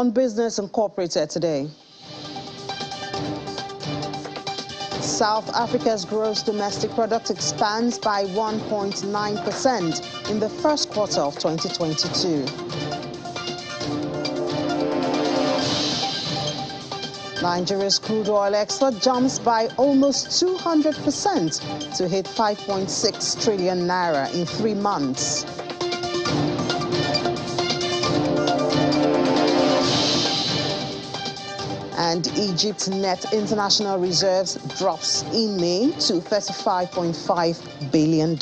on Business Incorporated today. South Africa's gross domestic product expands by 1.9% in the first quarter of 2022. Nigeria's crude oil export jumps by almost 200% to hit 5.6 trillion naira in 3 months. And Egypt's net international reserves drops in May to $35.5 billion.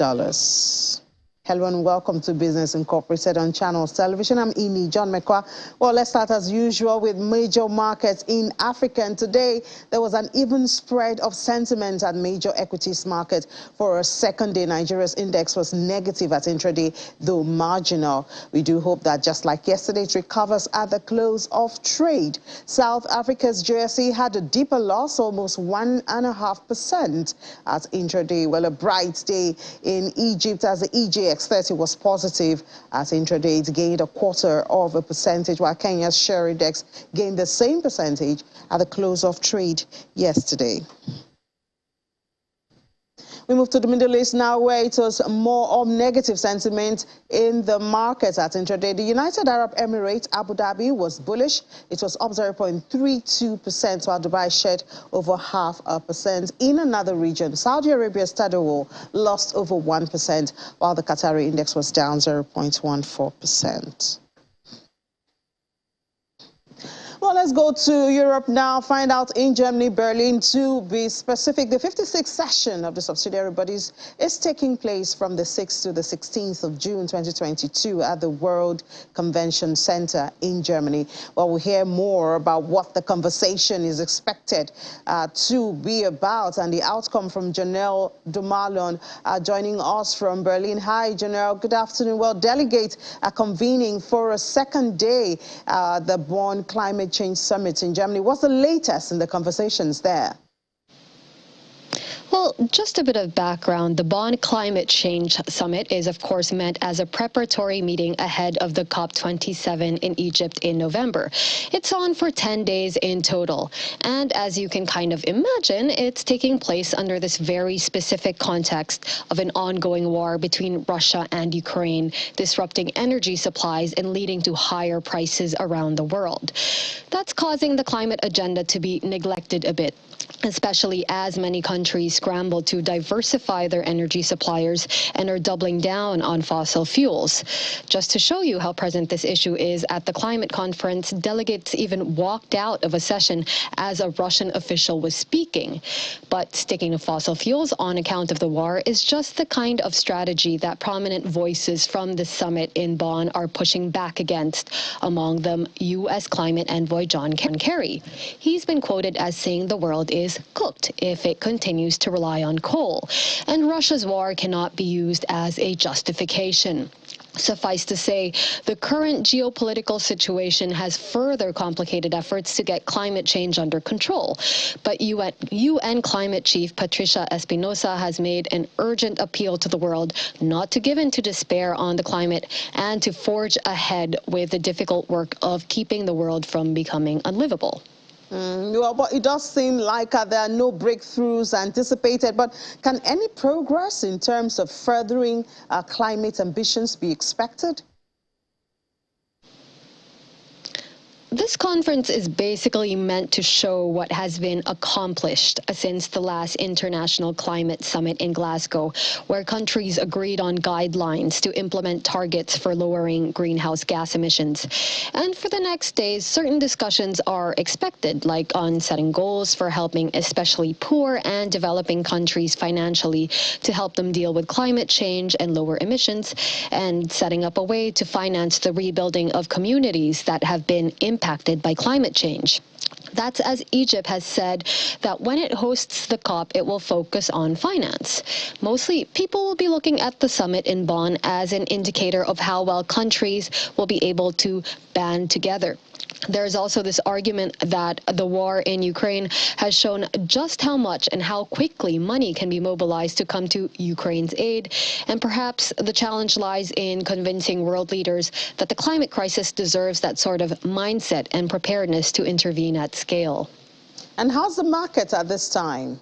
Hello and welcome to Business Incorporated on Channels Television. I'm Ini John Mekwa. Well, let's start as usual with major markets in Africa. And today, there was an even spread of sentiment at major equities market. For a second day, Nigeria's index was negative at intraday, though marginal. We do hope that just like yesterday, it recovers at the close of trade. South Africa's JSE had a deeper loss, almost 1.5% at intraday. Well, a bright day in Egypt as the EJX 30 was positive at intraday. It gained 0.25%, while Kenya's share index gained the same percentage at the close of trade yesterday. We move to the Middle East now, where it was more of negative sentiment in the markets at intraday. The United Arab Emirates, Abu Dhabi, was bullish. It was up 0.32%, while Dubai shed over 0.5%. In another region, Saudi Arabia's Tadawul lost over 1%, while the Qatari index was down 0.14%. Well, let's go to Europe now, find out in Germany, Berlin, to be specific. The 56th session of the subsidiary bodies is taking place from the 6th to the 16th of June 2022 at the World Convention Center in Germany. Well, we'll hear more about what the conversation is expected to be about and the outcome from Janelle Dumalon joining us from Berlin. Hi, Janelle. Good afternoon. Well, delegates are convening for a second day the Bonn Climate Change Summit in Germany. What's the latest in the conversations there? Well, just a bit of background. The Bonn Climate Change Summit is, of course, meant as a preparatory meeting ahead of the COP27 in Egypt in November. It's on for 10 days in total. And as you can kind of imagine, it's taking place under this very specific context of an ongoing war between Russia and Ukraine, disrupting energy supplies and leading to higher prices around the world. That's causing the climate agenda to be neglected a bit, especially as many countries scramble to diversify their energy suppliers and are doubling down on fossil fuels. Just to show you how present this issue is at the climate conference, delegates even walked out of a session as a Russian official was speaking. But sticking to fossil fuels on account of the war is just the kind of strategy that prominent voices from the summit in Bonn are pushing back against, among them U.S. climate envoy John Kerry. He's been quoted as saying the world is cooked if it continues to rely on coal, and Russia's war cannot be used as a justification. Suffice to say, the current geopolitical situation has further complicated efforts to get climate change under control. But UN Climate Chief Patricia Espinosa has made an urgent appeal to the world not to give in to despair on the climate and to forge ahead with the difficult work of keeping the world from becoming unlivable. Well, but it does seem like there are no breakthroughs anticipated. But can any progress in terms of furthering climate ambitions be expected? This conference is basically meant to show what has been accomplished since the last International Climate Summit in Glasgow, where countries agreed on guidelines to implement targets for lowering greenhouse gas emissions. And for the next days, certain discussions are expected, like on setting goals for helping especially poor and developing countries financially to help them deal with climate change and lower emissions, and setting up a way to finance the rebuilding of communities that have been impacted by climate change. That's as Egypt has said that when it hosts the COP, it will focus on finance. Mostly, people will be looking at the summit in Bonn as an indicator of how well countries will be able to band together. There's also this argument that the war in Ukraine has shown just how much and how quickly money can be mobilized to come to Ukraine's aid. And perhaps the challenge lies in convincing world leaders that the climate crisis deserves that sort of mindset and preparedness to intervene at scale. And how's the market at this time?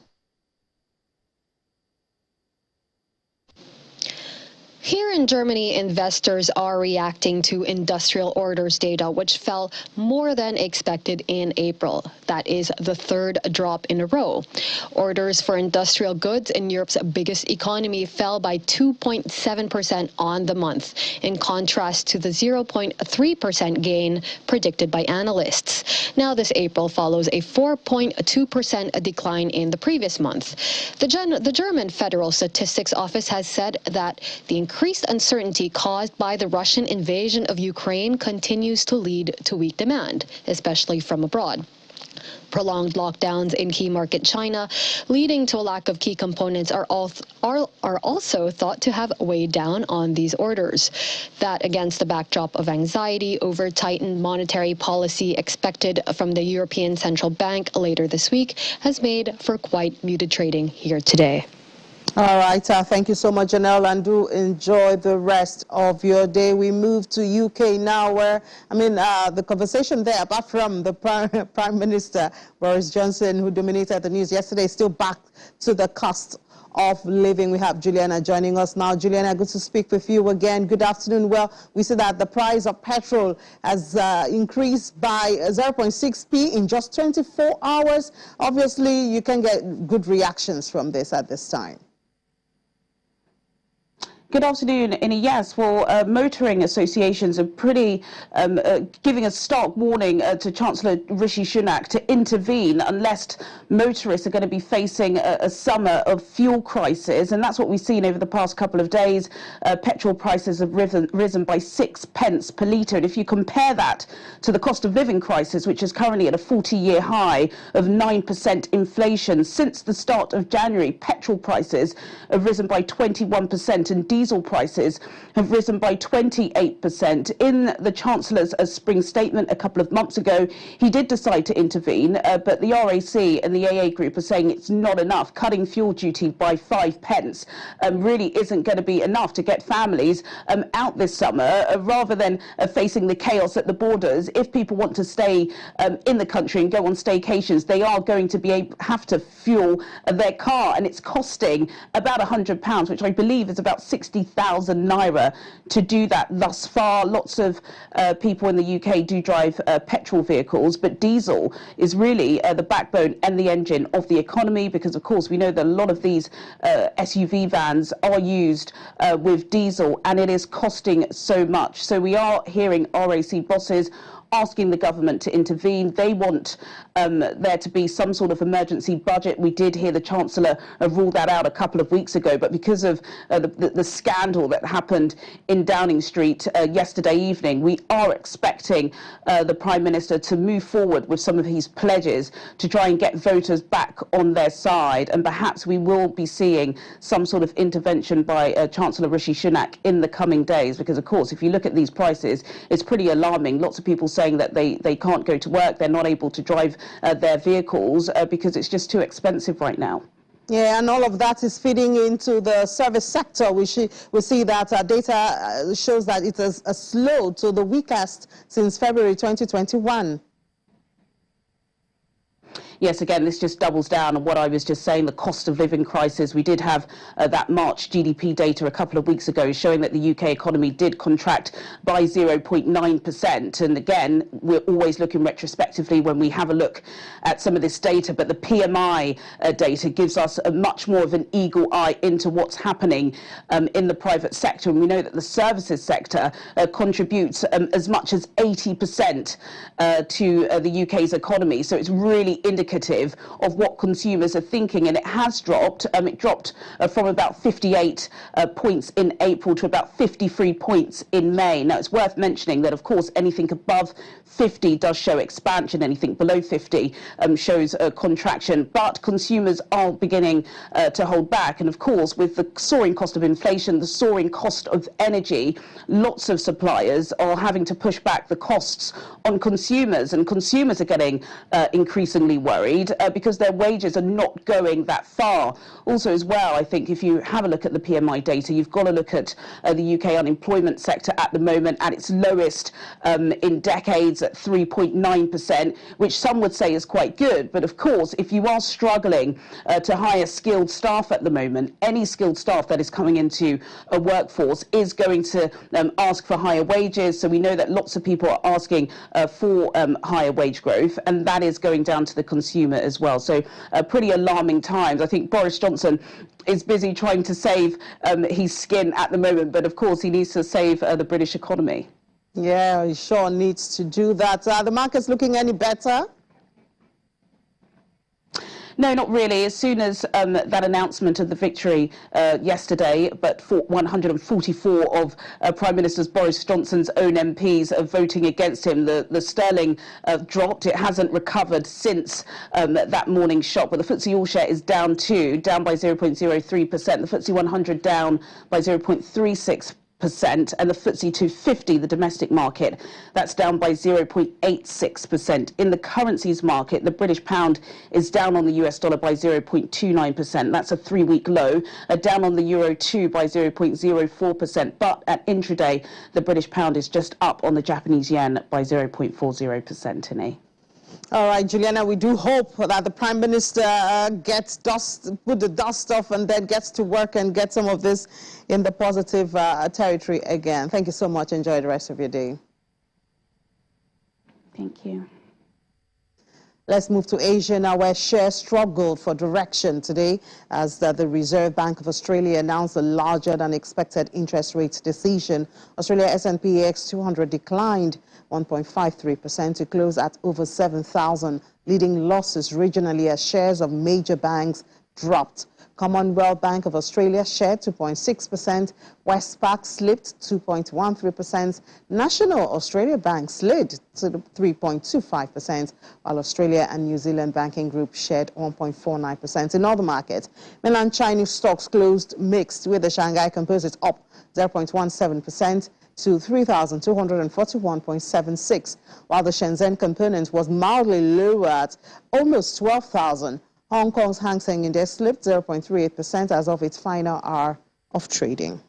Here in Germany, investors are reacting to industrial orders data, which fell more than expected in April. That is the third drop in a row. Orders for industrial goods in Europe's biggest economy fell by 2.7% on the month, in contrast to the 0.3% gain predicted by analysts. Now, this April follows a 4.2% decline in the previous month. The German Federal Statistics Office has said that the increased uncertainty caused by the Russian invasion of Ukraine continues to lead to weak demand, especially from abroad. Prolonged lockdowns in key market China, leading to a lack of key components, are also thought to have weighed down on these orders. That, against the backdrop of anxiety over tightened monetary policy expected from the European Central Bank later this week, has made for quite muted trading here today. All right, thank you so much, Janelle, and do enjoy the rest of your day. We move to UK now, where, the conversation there, apart from the Prime Minister, Boris Johnson, who dominated the news yesterday, is still back to the cost of living. We have Juliana joining us now. Juliana, good to speak with you again. Good afternoon. Well, we see that the price of petrol has increased by 0.6p in just 24 hours. Obviously, you can get good reactions from this at this time. Good afternoon, Innie. Yes, well, motoring associations are pretty giving a stark warning to Chancellor Rishi Sunak to intervene unless motorists are going to be facing a summer of fuel crisis, and that's what we've seen over the past couple of days. Petrol prices have risen by 6 pence per litre, and if you compare that to the cost of living crisis, which is currently at a 40-year high of 9% inflation, since the start of January, petrol prices have risen by 21%, and diesel prices have risen by 28%. In the Chancellor's spring statement a couple of months ago, he did decide to intervene, but the RAC and the AA Group are saying it's not enough. Cutting fuel duty by 5 pence really isn't going to be enough to get families out this summer, rather than facing the chaos at the borders. If people want to stay in the country and go on staycations, they are going to have to fuel their car, and it's costing about £100, which I believe is about 60,000 naira to do that thus far. Lots of people in the UK do drive petrol vehicles, but diesel is really the backbone and the engine of the economy, because of course we know that a lot of these SUV vans are used with diesel, and it is costing so much. So we are hearing RAC bosses asking the government to intervene. They want there to be some sort of emergency budget. We did hear the Chancellor rule that out a couple of weeks ago, but because of the scandal that happened in Downing Street yesterday evening, we are expecting the Prime Minister to move forward with some of his pledges to try and get voters back on their side, and perhaps we will be seeing some sort of intervention by Chancellor Rishi Sunak in the coming days, because of course if you look at these prices, it's pretty alarming. Lots of people saying that they can't go to work, they're not able to drive their vehicles because it's just too expensive right now. Yeah, and all of that is feeding into the service sector. We see that data shows that it is slow to the weakest since February 2021. Yes, again, this just doubles down on what I was just saying, the cost of living crisis. We did have that March GDP data a couple of weeks ago showing that the UK economy did contract by 0.9%. And again, we're always looking retrospectively when we have a look at some of this data, but the PMI data gives us a much more of an eagle eye into what's happening in the private sector. And we know that the services sector contributes as much as 80% to the UK's economy. So it's really indicating indicative of what consumers are thinking, and it has dropped. It dropped from about 58 points in April to about 53 points in May. Now, it's worth mentioning that, of course, anything above 50 does show expansion. Anything below 50 shows a contraction. But consumers are beginning to hold back. And, of course, with the soaring cost of inflation, the soaring cost of energy, lots of suppliers are having to push back the costs on consumers. And consumers are getting increasingly worried because their wages are not going that far. Also, as well, I think if you have a look at the PMI data, you've got to look at the UK unemployment sector at the moment at its lowest in decades at 3.9%, which some would say is quite good. But of course, if you are struggling to hire skilled staff at the moment, any skilled staff that is coming into a workforce is going to ask for higher wages. So we know that lots of people are asking for higher wage growth, and that is going down to the consumer as well. So pretty alarming times. I think Boris Johnson is busy trying to save his skin at the moment, but of course he needs to save the British economy. Yeah, he sure needs to do that. Are the markets looking any better? No, not really. As soon as that announcement of the victory yesterday, but for 144 of Prime Minister Boris Johnson's own MPs voting against him, the sterling dropped. It hasn't recovered since that morning shock, but the FTSE All-Share is down too, down by 0.03%. The FTSE 100 down by 0.36%. And the FTSE 250, the domestic market, that's down by 0.86%. In the currencies market, the British pound is down on the US dollar by 0.29%. That's a 3-week low. Down on the euro too by 0.04%. But at intraday, the British pound is just up on the Japanese yen by 0.40%, Innie. All right, Juliana, we do hope that the Prime Minister put the dust off and then gets to work and get some of this in the positive territory again. Thank you so much. Enjoy the rest of your day. Thank you. Let's move to Asia now, where shares struggled for direction today as the Reserve Bank of Australia announced a larger than expected interest rate decision. Australia S&P AX 200 declined 1.53% to close at over 7,000, leading losses regionally as shares of major banks dropped. Commonwealth Bank of Australia shared 2.6%, Westpac slipped 2.13%, National Australia Bank slid to 3.25%, while Australia and New Zealand Banking Group shared 1.49%. In other markets, mainland Chinese stocks closed mixed, with the Shanghai Composite up 0.17% to 3,241.76, while the Shenzhen Component was mildly lower at almost 12,000. Hong Kong's Hang Seng Index slipped 0.38% as of its final hour of trading.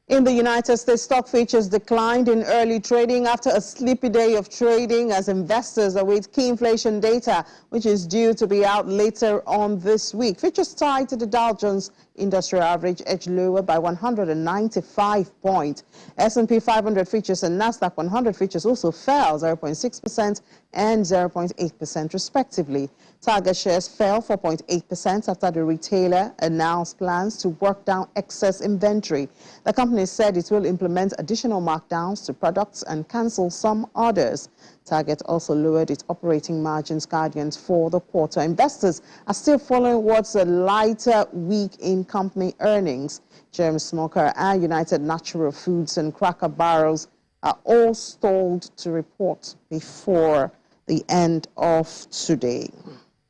In the United States, stock futures declined in early trading after a sleepy day of trading as investors await key inflation data, which is due to be out later on this week. Futures tied to the Dow Jones Industrial Average edged lower by 195 points. S&P 500 futures and Nasdaq 100 futures also fell 0.6% and 0.8% respectively. Target shares fell 4.8% after the retailer announced plans to work down excess inventory. The company said it will implement additional markdowns to products and cancel some orders. Target also lowered its operating margins guidance for the quarter. Investors are still following what's a lighter week in company earnings. James Smoker and United Natural Foods and Cracker Barrels are all stalled to report before the end of today.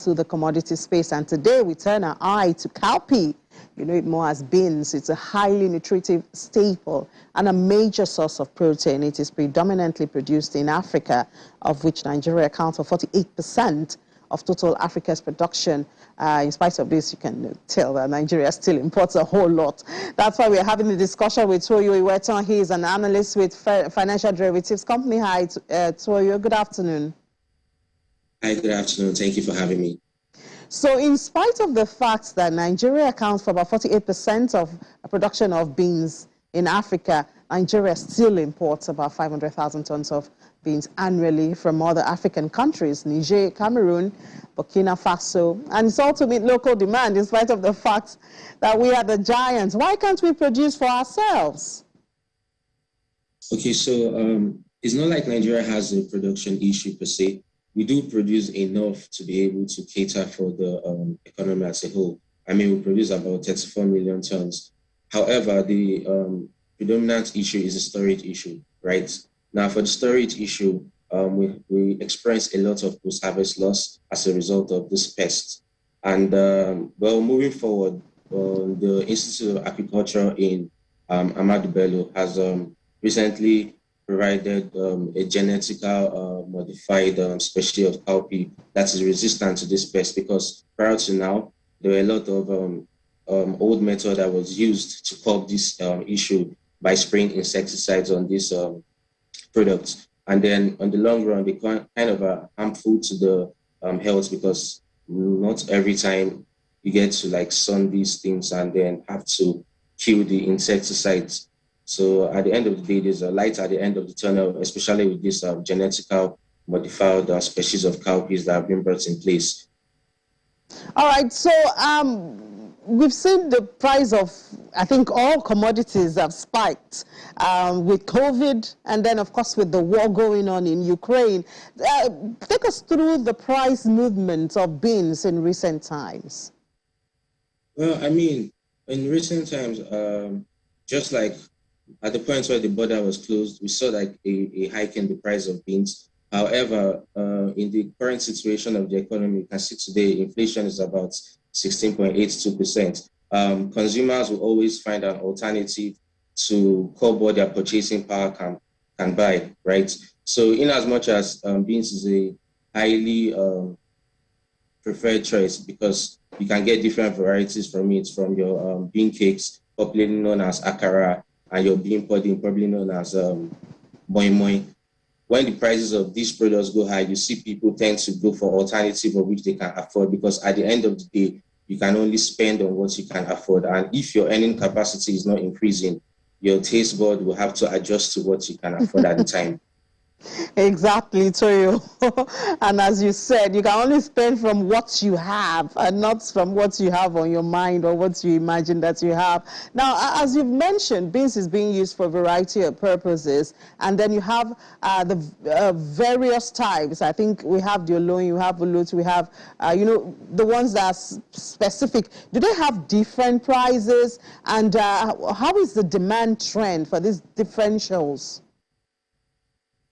To the commodity space, and today we turn our eye to cowpea. You know it more as beans. It's a highly nutritive staple and a major source of protein. It is predominantly produced in Africa, of which Nigeria accounts for 48% of total Africa's production. In spite of this, you can tell that Nigeria still imports a whole lot. That's why we're having a discussion with Toyo Iwetan. He is an analyst with Financial Derivatives Company. Hi, Toyo. Good afternoon. Hi, good afternoon. Thank you for having me. So in spite of the fact that Nigeria accounts for about 48% of production of beans in Africa, Nigeria still imports about 500,000 tons of beans annually from other African countries, Niger, Cameroon, Burkina Faso, and it's all to meet local demand in spite of the fact that we are the giants. Why can't we produce for ourselves? Okay, so It's not like Nigeria has a production issue per se. We do produce enough to be able to cater for the economy as a whole. I mean, we produce about 34 million tons. However, the predominant issue is a storage issue, right? Now, for the storage issue, we experience a lot of post-harvest loss as a result of this pest. And well, moving forward, the Institute of Agriculture in Ahmadu Bello has recently provided a genetically modified species of cowpea that is resistant to this pest, because prior to now, there were a lot of old method that was used to curb this issue by spraying insecticides on these products. And then on the long run, they kind of are harmful to the health, because not every time you get to like sun these things and then have to kill the insecticides. So at the end of the day, there's a light at the end of the tunnel, especially with this genetically modified species of cowpeas that have been brought in place. All right, so we've seen the price of, I think, all commodities have spiked with COVID, and then, of course, with the war going on in Ukraine. Take us through the price movement of beans in recent times. Well, I mean, in recent times, just like at the point where the border was closed, we saw like a hike in the price of beans. However, in the current situation of the economy, you can see today, inflation is about 16.82%. Consumers will always find an alternative to curb what their purchasing power can buy, right? So in as much as beans is a highly preferred choice, because you can get different varieties from it, from your bean cakes, popularly known as akara, and your bean pudding, probably known as moi moi. When the prices of these products go high, you see people tend to go for alternative of which they can afford, because at the end of the day, you can only spend on what you can afford. And if your earning capacity is not increasing, your taste bud will have to adjust to what you can afford at the time. Exactly, Toyo. And as you said, you can only spend from what you have and not from what you have on your mind or what you imagine that you have. Now, as you've mentioned, beans is being used for a variety of purposes. And then you have the various types. I think we have the oloyin, you have olotu, we have, the ones that are specific. Do they have different prices? And how is the demand trend for these differentials?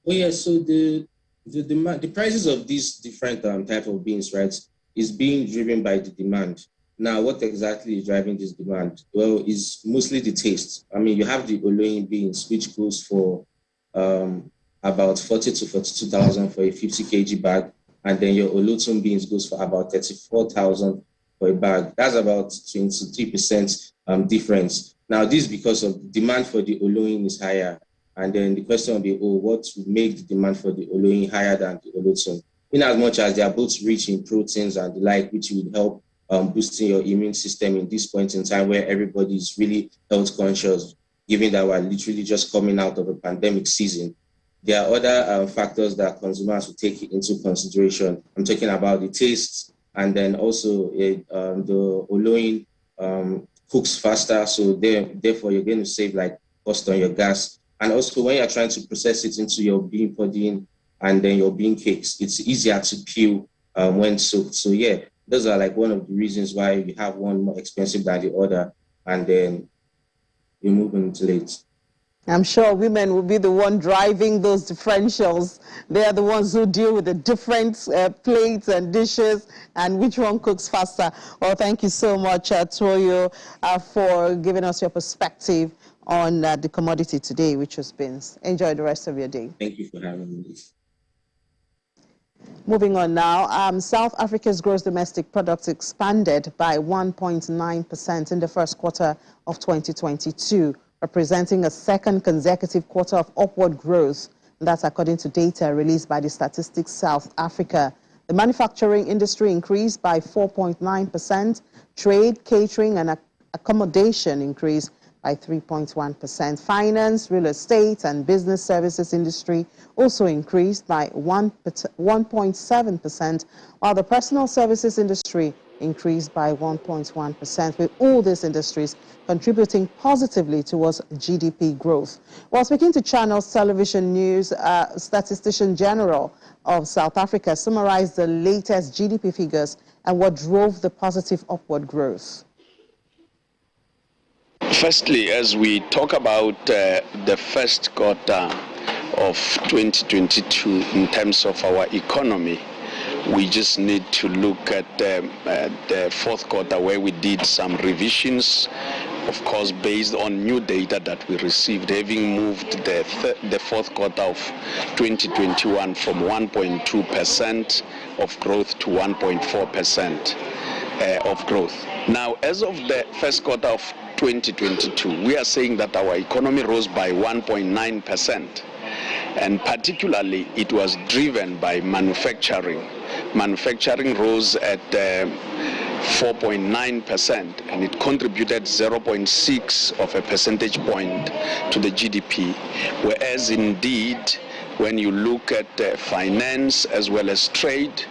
Oh yeah, so the demand, the prices of these different type of beans, right, is being driven by the demand. Now, what exactly is driving this demand? Well, it's mostly the taste. I mean, you have the oloyin beans, which goes for about 40 to 42,000 for a 50 kg bag, and then your olotun beans goes for about 34,000 for a bag. That's about 23% difference. Now, this is because of demand for the oloyin is higher. And then the question will be, what would make the demand for the oloyin higher than the olotun? In as much as they are both rich in proteins and the like, which would help boosting your immune system in this point in time where everybody is really health conscious, given that we're literally just coming out of a pandemic season. There are other factors that consumers will take into consideration. I'm talking about the taste, and then also the oloyin cooks faster, so therefore you're going to save like cost on your gas. And also, when you're trying to process it into your bean pudding and then your bean cakes, it's easier to peel when soaked. So yeah, those are like one of the reasons why you have one more expensive than the other, and then you move into it. I'm sure women will be the one driving those differentials. They are the ones who deal with the different plates and dishes and which one cooks faster. Well, thank you so much, Toyo, for giving us your perspective on the commodity today, which was beans. Enjoy the rest of your day. Thank you for having me. Moving on now, South Africa's gross domestic product expanded by 1.9% in the first quarter of 2022, representing a second consecutive quarter of upward growth. That's according to data released by the Statistics South Africa. The manufacturing industry increased by 4.9%, trade, catering, and accommodation increased by 3.1%. Finance, real estate, and business services industry also increased by 1.7%, while the personal services industry increased by 1.1%, with all these industries contributing positively towards GDP growth. While speaking to Channels Television News, Statistician General of South Africa summarized the latest GDP figures and what drove the positive upward growth. Firstly, as we talk about the first quarter of 2022 in terms of our economy, we just need to look at the fourth quarter, where we did some revisions, of course, based on new data that we received, having moved the fourth quarter of 2021 from 1.2% of growth to 1.4% of growth. Now, as of the first quarter of 2022, we are saying that our economy rose by 1.9%, and particularly it was driven by manufacturing. Manufacturing rose at 4.9%, and it contributed 0.6 of a percentage point to the GDP, whereas indeed when you look at finance as well as trade,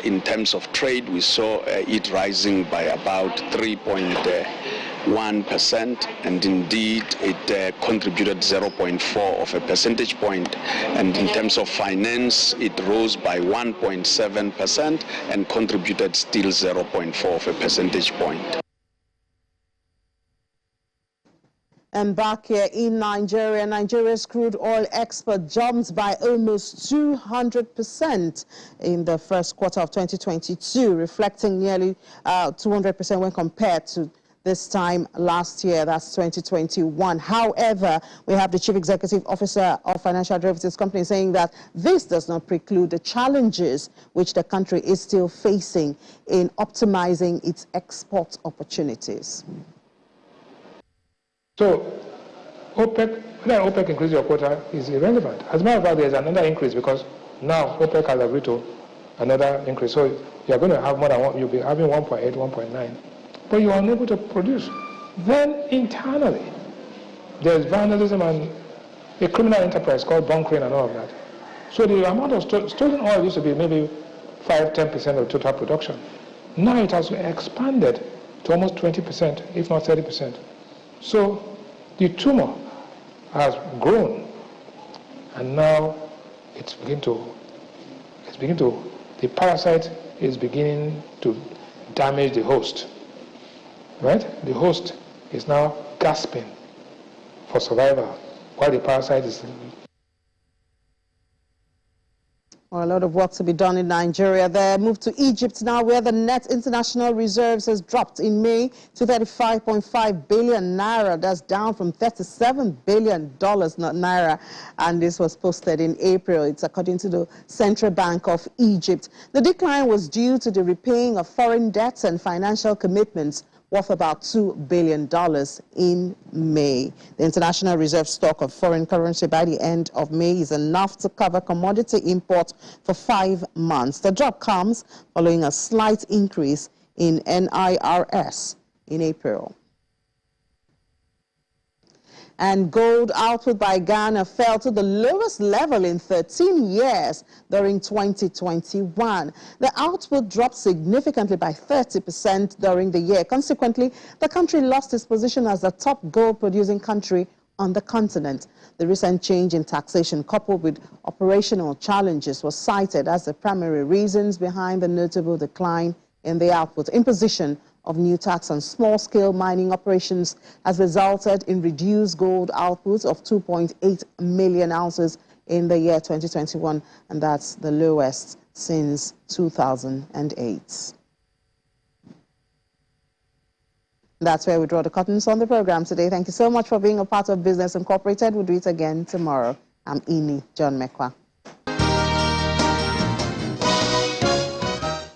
in terms of trade, we saw it rising by about 3.1%, and indeed it contributed 0.4 of a percentage point. And in terms of finance, it rose by 1.7% and contributed still 0.4 of a percentage point. And back here in Nigeria, Nigeria's crude oil export jumped by almost 200% in the first quarter of 2022, reflecting nearly 200% when compared to this time last year, that's 2021. However, we have the Chief Executive Officer of Financial Derivatives Company saying that this does not preclude the challenges which the country is still facing in optimizing its export opportunities. So, whether OPEC increase your quota is irrelevant. As a matter of fact, there's another increase because now OPEC has agreed to another increase. So, you're going to have more than one, you'll be having 1.8, 1.9. But you are unable to produce. Then, internally, there's vandalism and a criminal enterprise called bunkering and all of that. So, the amount of stolen oil used to be maybe 5-10% of total production. Now it has expanded to almost 20%, if not 30%. So the tumor has grown, and now the parasite is beginning to damage the host, right? The host is now gasping for survival while the parasite is... Well, a lot of work to be done in Nigeria. They moved to Egypt now, where the net international reserves has dropped in May to 35.5 billion naira. That's down from $37 billion naira, and this was posted in April. It's according to the Central Bank of Egypt. The decline was due to the repaying of foreign debts and financial commitments worth about $2 billion in May. The international reserve stock of foreign currency by the end of May is enough to cover commodity imports for 5 months. The drop comes following a slight increase in NIRS in April. And gold output by Ghana fell to the lowest level in 13 years during 2021. The output dropped significantly by 30% during the year. Consequently, the country lost its position as the top gold-producing country on the continent. The recent change in taxation, coupled with operational challenges, was cited as the primary reasons behind the notable decline in the output. Imposition of new tax on small-scale mining operations has resulted in reduced gold output of 2.8 million ounces in the year 2021, and that's the lowest since 2008. That's where we draw the curtains on the program today. Thank you so much for being a part of Business Incorporated. We'll do it again tomorrow. I'm Ini John Mekwa.